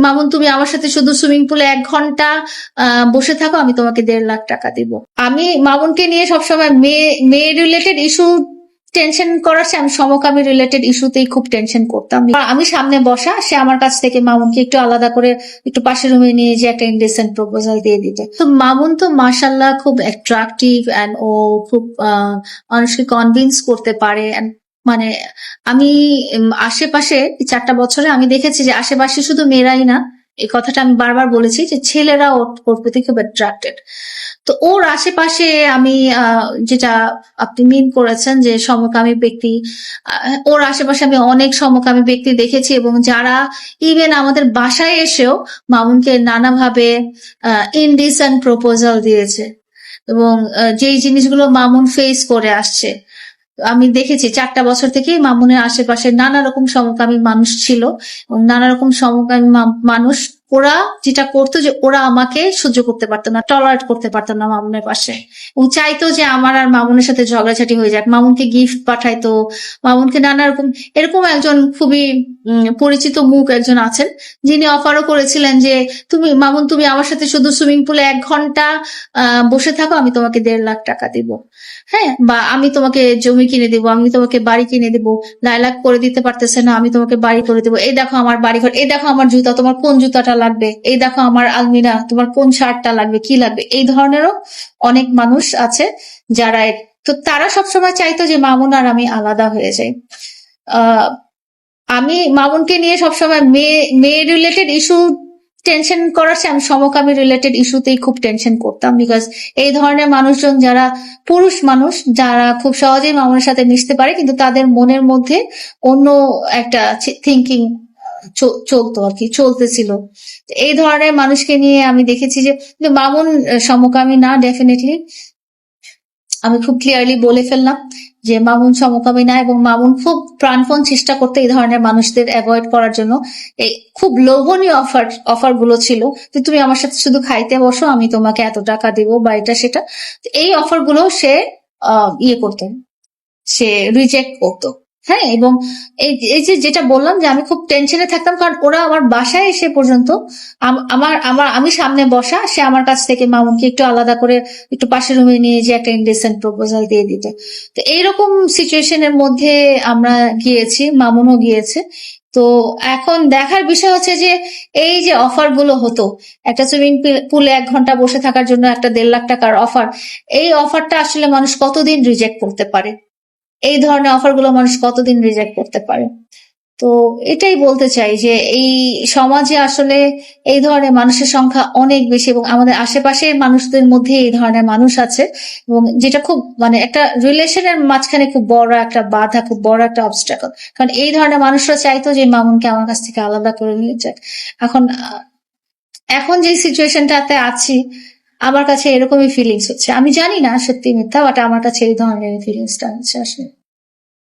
মামুন, তুমি আমার সাথে শুধু সুইমিং পুলে 1 ঘন্টা বসে থাকো, আমি তোমাকে 1.5 লাখ টাকা দিব। আমি মামুনকে নিয়ে সবসময় মেয়ে রিলেটেড ইস্যু টেনশন করার চেয়ে আমি সমকামী রিলেটেড ইস্যুতেই খুব টেনশন করতাম। আমি সামনে বসা, সে আমার কাছ থেকে মামুনকে একটু আলাদা করে একটু পাশের রুমে নিয়ে যে একটা ইনডেসেন্ট প্রপোজাল দিয়ে দিতে। তো মামুন তো মাশাল্লাহ খুব অ্যাট্রাকটিভ এন্ড ও খুব মানুষকে কনভিন্স করতে পারে। মানে আমি আশেপাশে 4টা বছরে আমি দেখেছি যে আশেপাশে শুধু মেয়েরাই না, এই কথাটা আমি বারবার বলেছি যে ছেলেরা ওর প্রতি খুব অ্যাট্রাক্টেড। তো ওর আশেপাশে আমি যেটা আপনি মিন করেছেন যে সমকামী ব্যক্তি, ওর আশেপাশে আমি অনেক সমকামী ব্যক্তি দেখেছি, এবং যারা ইভেন আমাদের বাসায় এসেও মামুনকে নানাভাবে ইনডিসেন্ট প্রপোজাল দিয়েছে, এবং যেই জিনিসগুলো মামুন ফেস করে আসছে আমি দেখেছি। 4টা বছর থেকেই মামুনের আশেপাশে নানা রকম সমকামী মানুষ ছিল, এবং নানা রকম সমকামী মানুষ ওরা যেটা করতো যে ওরা আমাকে সহ্য করতে পারতো না, টলারেট করতে পারতো না মামুনের পাশে, এবং চাইতো যে আমার আর মামুনের সাথে ঝগড়াঝাটি হয়ে যাক। মামুনকে গিফট পাঠাইতো, মামুনকে নানা রকম। এরকম একজন খুবই পরিচিত মুখ একজন আছেন, যিনি অফারও করেছিলেন যে মামুন, তুমি আমার সাথে শুধু সুইমিং পুলে 1 ঘন্টা বসে থাকো, আমি তোমাকে 1.5 লাখ টাকা দিব। হ্যাঁ, বা আমি তোমাকে জমি কিনে দিব, আমি তোমাকে বাড়ি কিনে দিব। 2.5 লাখ করে দিতে পারতেছে না, আমি তোমাকে বাড়ি করে দিব। এই দেখো আমার বাড়ি ঘর, এই দেখো আমার জুতা, তোমার কোন জুতাটা লাগবে, এই দেখো আমার আলমিরা, তোমার কোন শার্টটা লাগবে, কি লাগবে। এই ধরনেরও অনেক মানুষ আছে যারা, তো তারা সবসময় চাইতো যে মামুন আর আমি আলাদা হয়ে যাই। আমি মামুনকে নিয়ে সবসময় মেয়ে রিলেটেড ইস্যু টেনশন করার চেয়ে আমি সমকামী রিলেটেড ইস্যুতেই খুব টেনশন করতাম। বিকজ এই ধরনের মানুষজন যারা পুরুষ মানুষ, যারা খুব সহজেই মামুনের সাথে মিশতে পারে, কিন্তু তাদের মনের মধ্যে অন্য একটা থিঙ্কিং চলতো আর কি, চলতেছিল। এই ধরনের মানুষকে নিয়ে আমি দেখেছি যে মামুন সমকামী না, ডেফিনেটলি আমি খুব ক্লিয়ারলি বলে ফেললাম যে মামুন সমকামী না, এবং মামুন খুব প্রাণপণ চেষ্টা করতে এই ধরনের মানুষদের অ্যাভয়েড করার জন্য। এই খুব লোভনীয় অফার গুলো ছিল যে তুমি আমার সাথে শুধু খাইতে বসো, আমি তোমাকে এত টাকা দিব, বা এটা সেটা। এই অফার গুলো সে ইয়ে করতো, সে রিজেক্ট করতো। হ্যাঁ, এবং এই যে যেটা বললাম যে আমি খুব টেনশনে থাকতাম, কারণ ওরা আমার বাসায় এসে পর্যন্ত আমি সামনে বসা, সে আমার কাছ থেকে মামুনকে একটু আলাদা করে একটু পাশের রুমে নিয়ে যে একটা ইনডেসেন্ট প্রপোজাল দিয়ে দিত। তো এইরকম সিচুয়েশনের মধ্যে আমরা গিয়েছি, মামুনও গিয়েছে। তো এখন দেখার বিষয় হচ্ছে যে এই যে অফার গুলো হতো, একটা সুইমিং পুলে 1 ঘন্টা বসে থাকার জন্য একটা 1.5 লাখ টাকার অফার, এই অফারটা আসলে মানুষ কতদিন রিজেক্ট করতে পারে, এই ধরনের অফার গুলো মানুষ কতদিন রিজেক্ট করতে পারে। তো এটাই বলতে চাই যে এই সমাজে আসলে এই ধরনের মানুষের সংখ্যা অনেক বেশি, এবং আমাদের আশেপাশের মানুষদের মধ্যে এই ধরনের মানুষ আছে, এবং যেটা খুব মানে একটা রিলেশনের মাঝখানে খুব বড় একটা বাধা, খুব বড় একটা অবস্ট্রাকল। কারণ এই ধরনের মানুষরা চাইতো যে মামুনকে আমার কাছ থেকে আলাদা করে নিয়ে যাক। এখন এখন যে সিচুয়েশনটাতে আছি, আমার কাছে এরকমই ফিলিংস হচ্ছে। আমি জানি না সত্যি মিথ্যা, বাট আমার কাছে এই ধরনের ফিলিংসটা হচ্ছে আসলে।